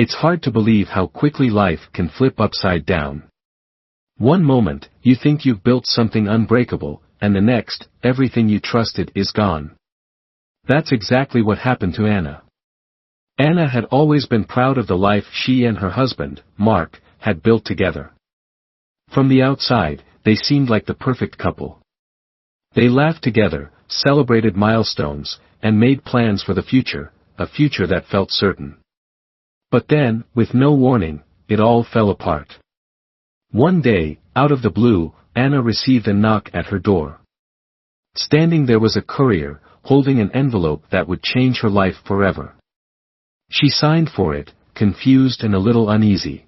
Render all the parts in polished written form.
It's hard to believe how quickly life can flip upside down. One moment, you think you've built something unbreakable, and the next, everything you trusted is gone. That's exactly what happened to Anna. Anna had always been proud of the life she and her husband, Mark, had built together. From the outside, they seemed like the perfect couple. They laughed together, celebrated milestones, and made plans for the future, a future that felt certain. But then, with no warning, it all fell apart. One day, out of the blue, Anna received a knock at her door. Standing there was a courier, holding an envelope that would change her life forever. She signed for it, confused and a little uneasy.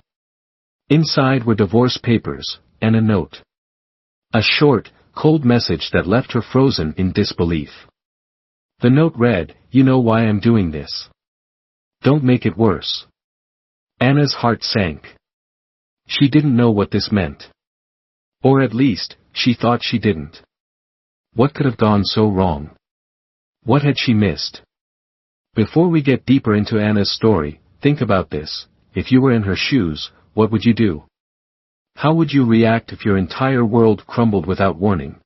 Inside were divorce papers, and a note. A short, cold message that left her frozen in disbelief. The note read, "You know why I'm doing this. Don't make it worse." Anna's heart sank. She didn't know what this meant. Or at least, she thought she didn't. What could have gone so wrong? What had she missed? Before we get deeper into Anna's story, think about this. If you were in her shoes, what would you do? How would you react if your entire world crumbled without warning?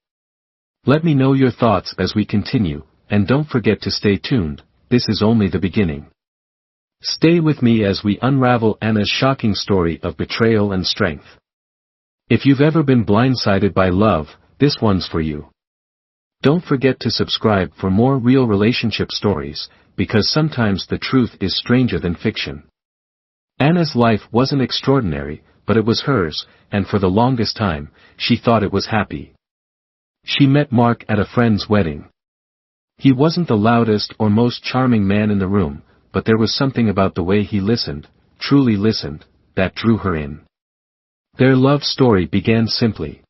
Let me know your thoughts as we continue, and don't forget to stay tuned, this is only the beginning. Stay with me as we unravel Anna's shocking story of betrayal and strength. If you've ever been blindsided by love, this one's for you. Don't forget to subscribe for more real relationship stories, because sometimes the truth is stranger than fiction. Anna's life wasn't extraordinary, but it was hers, and for the longest time, she thought it was happy. She met Mark at a friend's wedding. He wasn't the loudest or most charming man in the room, but there was something about the way he listened, truly listened, that drew her in. Their love story began simply.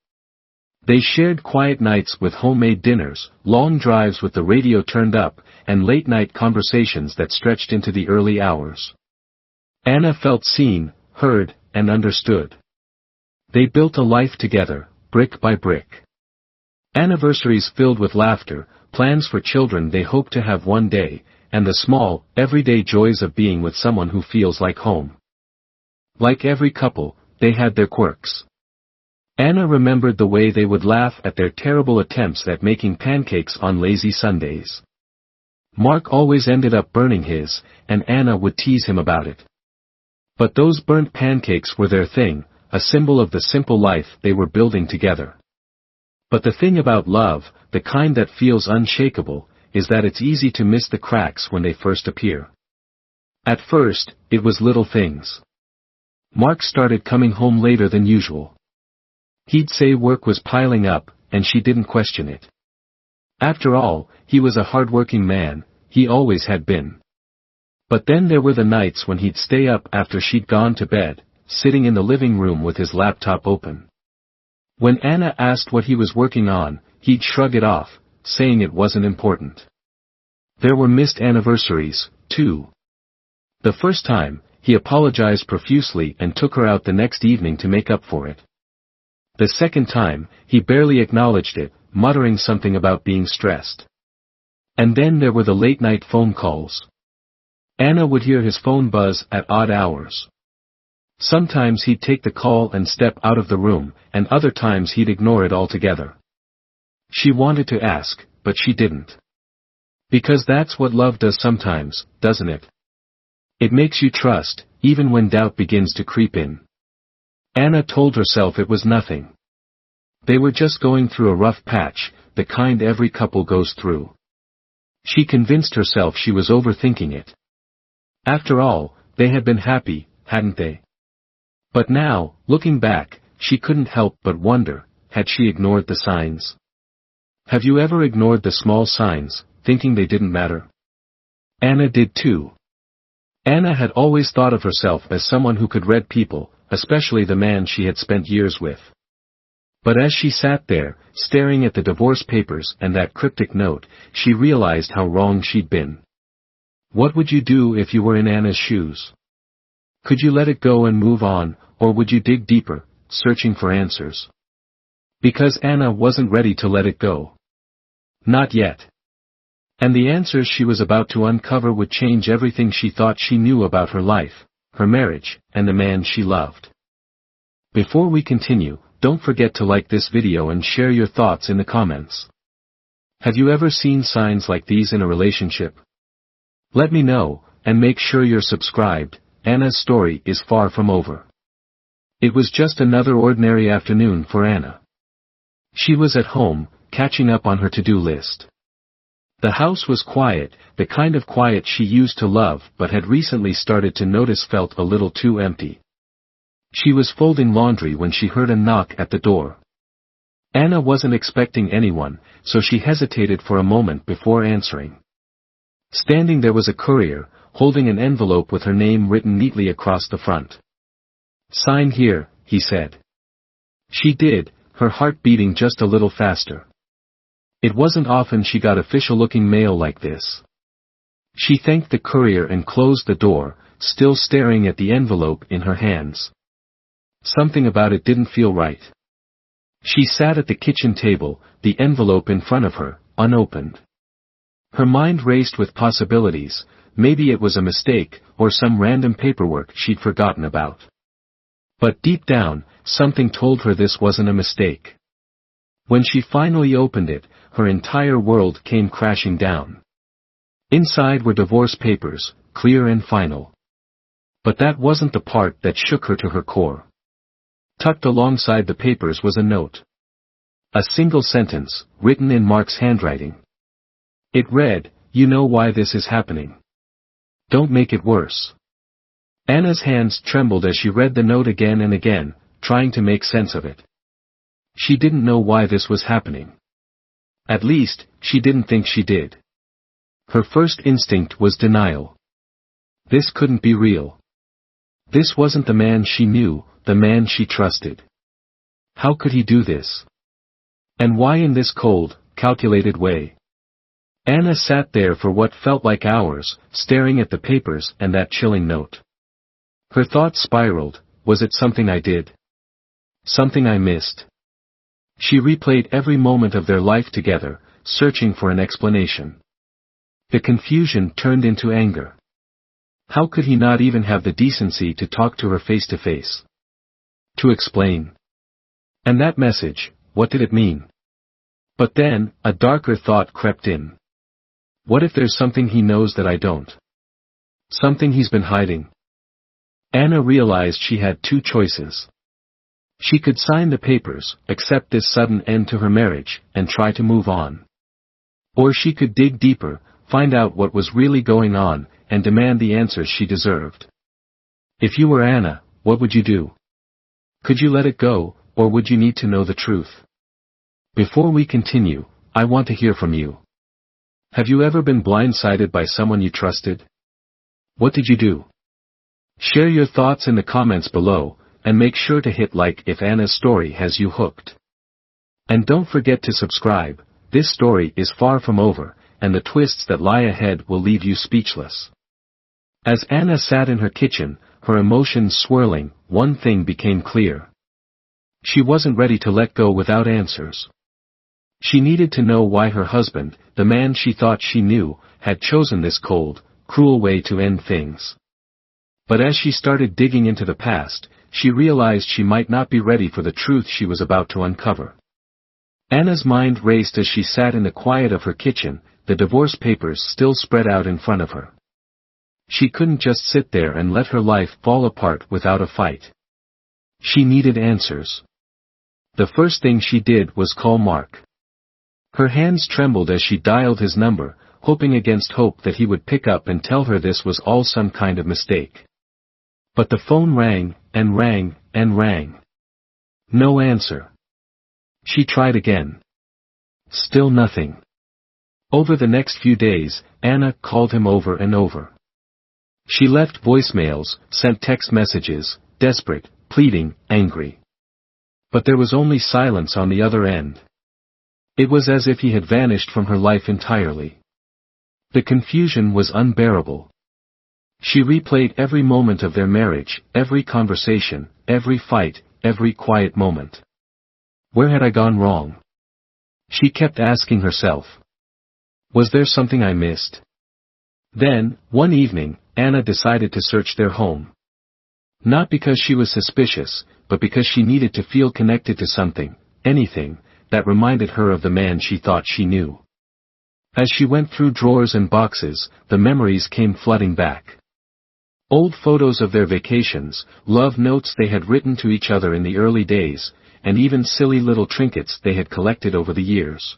They shared quiet nights with homemade dinners, long drives with the radio turned up, and late-night conversations that stretched into the early hours. Anna felt seen, heard, and understood. They built a life together, brick by brick. Anniversaries filled with laughter, plans for children they hoped to have one day, and the small, everyday joys of being with someone who feels like home. Like every couple, they had their quirks. Anna remembered the way they would laugh at their terrible attempts at making pancakes on lazy Sundays. Mark always ended up burning his, and Anna would tease him about it. But those burnt pancakes were their thing, a symbol of the simple life they were building together. But the thing about love, the kind that feels unshakable, is that it's easy to miss the cracks when they first appear. At first, it was little things. Mark started coming home later than usual. He'd say work was piling up, and she didn't question it. After all, he was a hard-working man, he always had been. But then there were the nights when he'd stay up after she'd gone to bed, sitting in the living room with his laptop open. When Anna asked what he was working on, he'd shrug it off, saying it wasn't important. There were missed anniversaries, too. The first time, he apologized profusely and took her out the next evening to make up for it. The second time, he barely acknowledged it, muttering something about being stressed. And then there were the late-night phone calls. Anna would hear his phone buzz at odd hours. Sometimes he'd take the call and step out of the room, and other times he'd ignore it altogether. She wanted to ask, but she didn't. Because that's what love does sometimes, doesn't it? It makes you trust, even when doubt begins to creep in. Anna told herself it was nothing. They were just going through a rough patch, the kind every couple goes through. She convinced herself she was overthinking it. After all, they had been happy, hadn't they? But now, looking back, she couldn't help but wonder, had she ignored the signs? Have you ever ignored the small signs, thinking they didn't matter? Anna did too. Anna had always thought of herself as someone who could read people, especially the man she had spent years with. But as she sat there, staring at the divorce papers and that cryptic note, she realized how wrong she'd been. What would you do if you were in Anna's shoes? Could you let it go and move on, or would you dig deeper, searching for answers? Because Anna wasn't ready to let it go. Not yet. And the answers she was about to uncover would change everything she thought she knew about her life, her marriage, and the man she loved. Before we continue, don't forget to like this video and share your thoughts in the comments. Have you ever seen signs like these in a relationship? Let me know, and make sure you're subscribed. Anna's story is far from over. It was just another ordinary afternoon for Anna. She was at home, catching up on her to-do list. The house was quiet, the kind of quiet she used to love but had recently started to notice felt a little too empty. She was folding laundry when she heard a knock at the door. Anna wasn't expecting anyone, so she hesitated for a moment before answering. Standing there was a courier, holding an envelope with her name written neatly across the front. "Sign here," he said. She did, her heart beating just a little faster. It wasn't often she got official-looking mail like this. She thanked the courier and closed the door, still staring at the envelope in her hands. Something about it didn't feel right. She sat at the kitchen table, the envelope in front of her, unopened. Her mind raced with possibilities. Maybe it was a mistake, or some random paperwork she'd forgotten about. But deep down, something told her this wasn't a mistake. When she finally opened it, her entire world came crashing down. Inside were divorce papers, clear and final. But that wasn't the part that shook her to her core. Tucked alongside the papers was a note. A single sentence, written in Mark's handwriting. It read, "You know why this is happening. Don't make it worse." Anna's hands trembled as she read the note again and again, trying to make sense of it. She didn't know why this was happening. At least, she didn't think she did. Her first instinct was denial. This couldn't be real. This wasn't the man she knew, the man she trusted. How could he do this? And why in this cold, calculated way? Anna sat there for what felt like hours, staring at the papers and that chilling note. Her thoughts spiraled. Was it something I did? Something I missed? She replayed every moment of their life together, searching for an explanation. The confusion turned into anger. How could he not even have the decency to talk to her face to face? To explain? And that message, what did it mean? But then, a darker thought crept in. What if there's something he knows that I don't? Something he's been hiding? Anna realized she had two choices. She could sign the papers, accept this sudden end to her marriage, and try to move on. Or she could dig deeper, find out what was really going on, and demand the answers she deserved. If you were Anna, what would you do? Could you let it go, or would you need to know the truth? Before we continue, I want to hear from you. Have you ever been blindsided by someone you trusted? What did you do? Share your thoughts in the comments below, and make sure to hit like if Anna's story has you hooked. And don't forget to subscribe. This story is far from over, and the twists that lie ahead will leave you speechless. As Anna sat in her kitchen, her emotions swirling, one thing became clear. She wasn't ready to let go without answers. She needed to know why her husband, the man she thought she knew, had chosen this cold, cruel way to end things. But as she started digging into the past, she realized she might not be ready for the truth she was about to uncover. Anna's mind raced as she sat in the quiet of her kitchen, the divorce papers still spread out in front of her. She couldn't just sit there and let her life fall apart without a fight. She needed answers. The first thing she did was call Mark. Her hands trembled as she dialed his number, hoping against hope that he would pick up and tell her this was all some kind of mistake. But the phone rang, and rang, and rang. No answer. She tried again. Still nothing. Over the next few days, Anna called him over and over. She left voicemails, sent text messages, desperate, pleading, angry. But there was only silence on the other end. It was as if he had vanished from her life entirely. The confusion was unbearable. She replayed every moment of their marriage, every conversation, every fight, every quiet moment. Where had I gone wrong? She kept asking herself. Was there something I missed? Then, one evening, Anna decided to search their home. Not because she was suspicious, but because she needed to feel connected to something, anything, that reminded her of the man she thought she knew. As she went through drawers and boxes, the memories came flooding back. Old photos of their vacations, love notes they had written to each other in the early days, and even silly little trinkets they had collected over the years.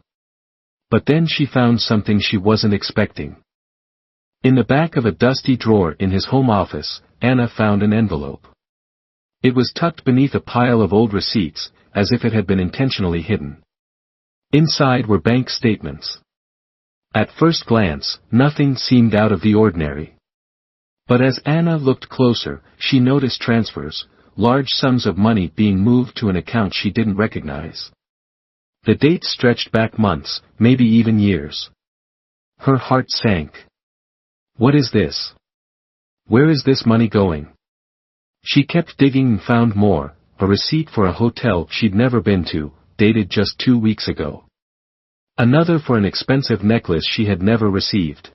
But then she found something she wasn't expecting. In the back of a dusty drawer in his home office, Anna found an envelope. It was tucked beneath a pile of old receipts, as if it had been intentionally hidden. Inside were bank statements. At first glance, nothing seemed out of the ordinary. But as Anna looked closer, she noticed transfers, large sums of money being moved to an account she didn't recognize. The dates stretched back months, maybe even years. Her heart sank. What is this? Where is this money going? She kept digging and found more, a receipt for a hotel she'd never been to, dated just 2 weeks ago. Another for an expensive necklace she had never received.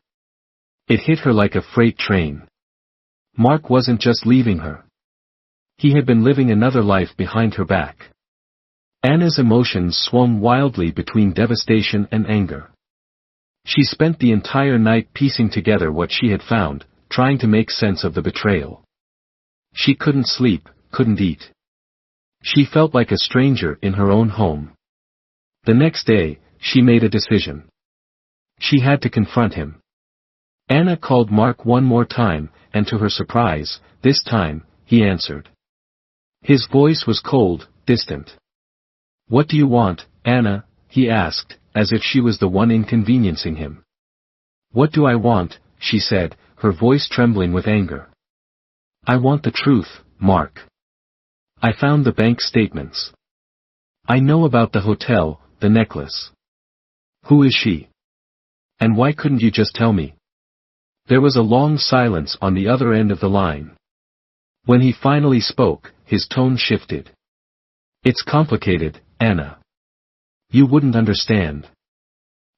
It hit her like a freight train. Mark wasn't just leaving her. He had been living another life behind her back. Anna's emotions swung wildly between devastation and anger. She spent the entire night piecing together what she had found, trying to make sense of the betrayal. She couldn't sleep, couldn't eat. She felt like a stranger in her own home. The next day, she made a decision. She had to confront him. Anna called Mark one more time, and to her surprise, this time, he answered. His voice was cold, distant. "What do you want, Anna?" he asked, as if she was the one inconveniencing him. "What do I want?" she said, her voice trembling with anger. "I want the truth, Mark. I found the bank statements. I know about the hotel, the necklace. Who is she? And why couldn't you just tell me?" There was a long silence on the other end of the line. When he finally spoke, his tone shifted. "It's complicated, Anna. You wouldn't understand."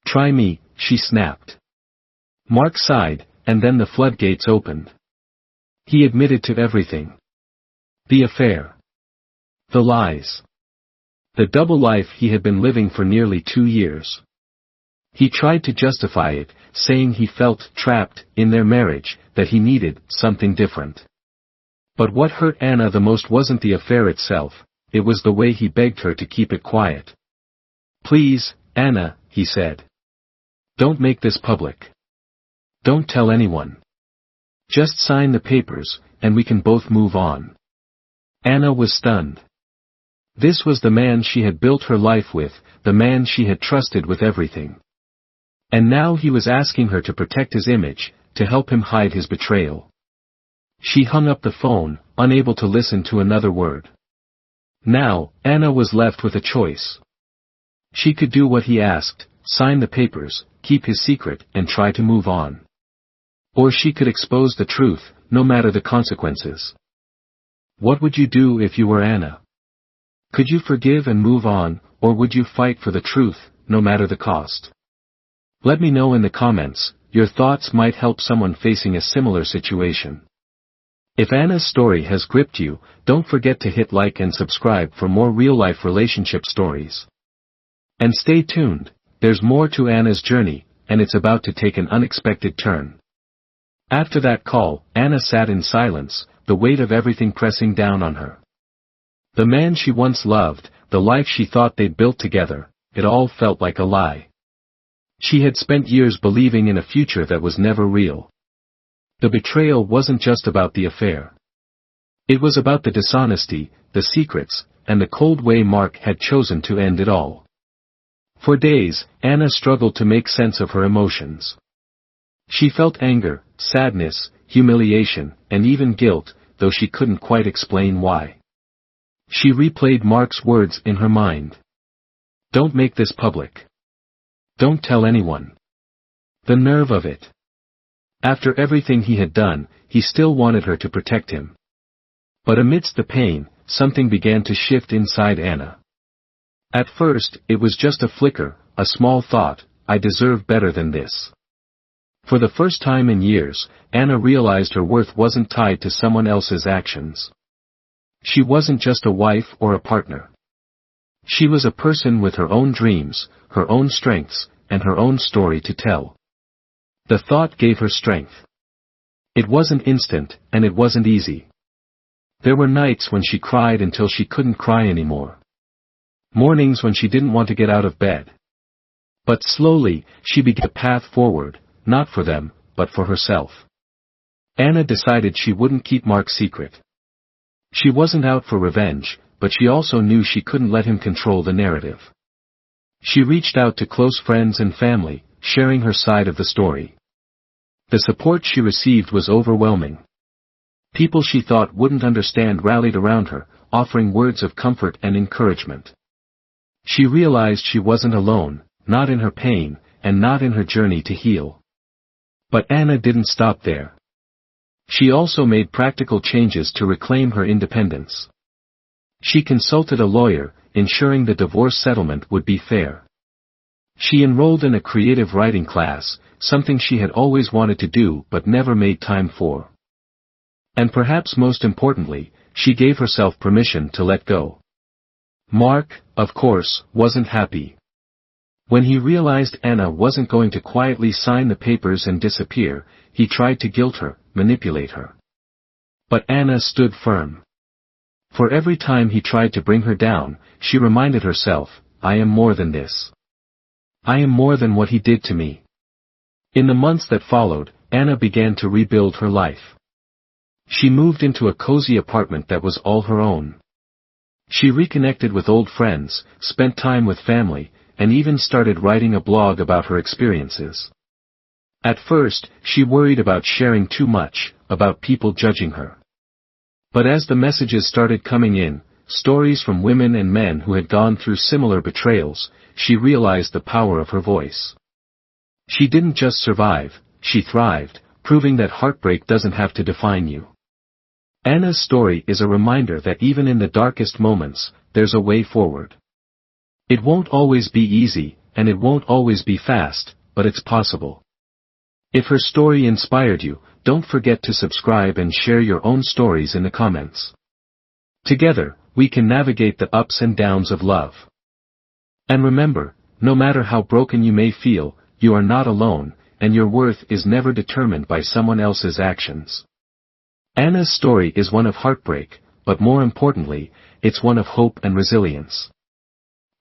"Try me," she snapped. Mark sighed, and then the floodgates opened. He admitted to everything. The affair. The lies. The double life he had been living for nearly 2 years. He tried to justify it, saying he felt trapped in their marriage, that he needed something different. But what hurt Anna the most wasn't the affair itself, it was the way he begged her to keep it quiet. "Please, Anna," he said. "Don't make this public. Don't tell anyone. Just sign the papers, and we can both move on." Anna was stunned. This was the man she had built her life with, the man she had trusted with everything. And now he was asking her to protect his image, to help him hide his betrayal. She hung up the phone, unable to listen to another word. Now, Anna was left with a choice. She could do what he asked, sign the papers, keep his secret, and try to move on. Or she could expose the truth, no matter the consequences. What would you do if you were Anna? Could you forgive and move on, or would you fight for the truth, no matter the cost? Let me know in the comments, your thoughts might help someone facing a similar situation. If Anna's story has gripped you, don't forget to hit like and subscribe for more real-life relationship stories. And stay tuned, there's more to Anna's journey, and it's about to take an unexpected turn. After that call, Anna sat in silence, the weight of everything pressing down on her. The man she once loved, the life she thought they'd built together, it all felt like a lie. She had spent years believing in a future that was never real. The betrayal wasn't just about the affair. It was about the dishonesty, the secrets, and the cold way Mark had chosen to end it all. For days, Anna struggled to make sense of her emotions. She felt anger, sadness, humiliation, and even guilt, though she couldn't quite explain why. She replayed Mark's words in her mind. "Don't make this public. Don't tell anyone." The nerve of it. After everything he had done, he still wanted her to protect him. But amidst the pain, something began to shift inside Anna. At first, it was just a flicker, a small thought, "I deserve better than this." For the first time in years, Anna realized her worth wasn't tied to someone else's actions. She wasn't just a wife or a partner. She was a person with her own dreams, her own strengths, and her own story to tell. The thought gave her strength. It wasn't instant, and it wasn't easy. There were nights when she cried until she couldn't cry anymore. Mornings when she didn't want to get out of bed. But slowly, she began a path forward, not for them, but for herself. Anna decided she wouldn't keep Mark's secret. She wasn't out for revenge, but she also knew she couldn't let him control the narrative. She reached out to close friends and family, sharing her side of the story. The support she received was overwhelming. People she thought wouldn't understand rallied around her, offering words of comfort and encouragement. She realized she wasn't alone, not in her pain, and not in her journey to heal. But Anna didn't stop there. She also made practical changes to reclaim her independence. She consulted a lawyer, ensuring the divorce settlement would be fair. She enrolled in a creative writing class, something she had always wanted to do but never made time for. And perhaps most importantly, she gave herself permission to let go. Mark, of course, wasn't happy. When he realized Anna wasn't going to quietly sign the papers and disappear, he tried to guilt her, manipulate her. But Anna stood firm. For every time he tried to bring her down, she reminded herself, I am more than this. I am more than what he did to me. In the months that followed, Anna began to rebuild her life. She moved into a cozy apartment that was all her own. She reconnected with old friends, spent time with family, and even started writing a blog about her experiences. At first, she worried about sharing too much, about people judging her. But as the messages started coming in, stories from women and men who had gone through similar betrayals, she realized the power of her voice. She didn't just survive, she thrived, proving that heartbreak doesn't have to define you. Anna's story is a reminder that even in the darkest moments, there's a way forward. It won't always be easy, and it won't always be fast, but it's possible. If her story inspired you, don't forget to subscribe and share your own stories in the comments. Together, we can navigate the ups and downs of love. And remember, no matter how broken you may feel, you are not alone, and your worth is never determined by someone else's actions. Anna's story is one of heartbreak, but more importantly, it's one of hope and resilience.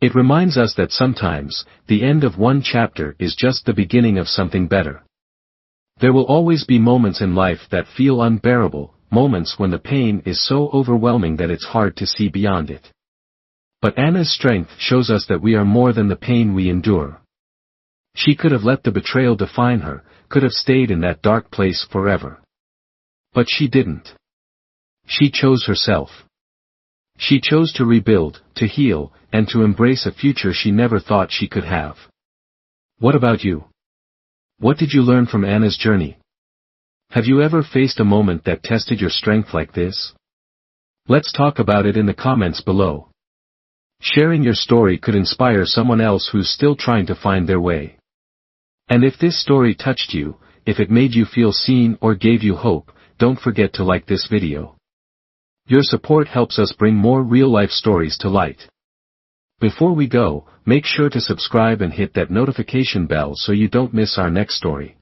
It reminds us that sometimes, the end of one chapter is just the beginning of something better. There will always be moments in life that feel unbearable, moments when the pain is so overwhelming that it's hard to see beyond it. But Anna's strength shows us that we are more than the pain we endure. She could have let the betrayal define her, could have stayed in that dark place forever. But she didn't. She chose herself. She chose to rebuild, to heal, and to embrace a future she never thought she could have. What about you? What did you learn from Anna's journey? Have you ever faced a moment that tested your strength like this? Let's talk about it in the comments below. Sharing your story could inspire someone else who's still trying to find their way. And if this story touched you, if it made you feel seen or gave you hope, don't forget to like this video. Your support helps us bring more real-life stories to light. Before we go, make sure to subscribe and hit that notification bell so you don't miss our next story.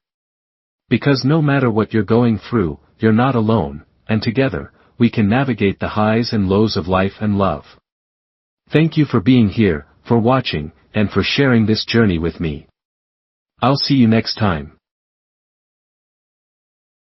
Because no matter what you're going through, you're not alone, and together, we can navigate the highs and lows of life and love. Thank you for being here, for watching, and for sharing this journey with me. I'll see you next time.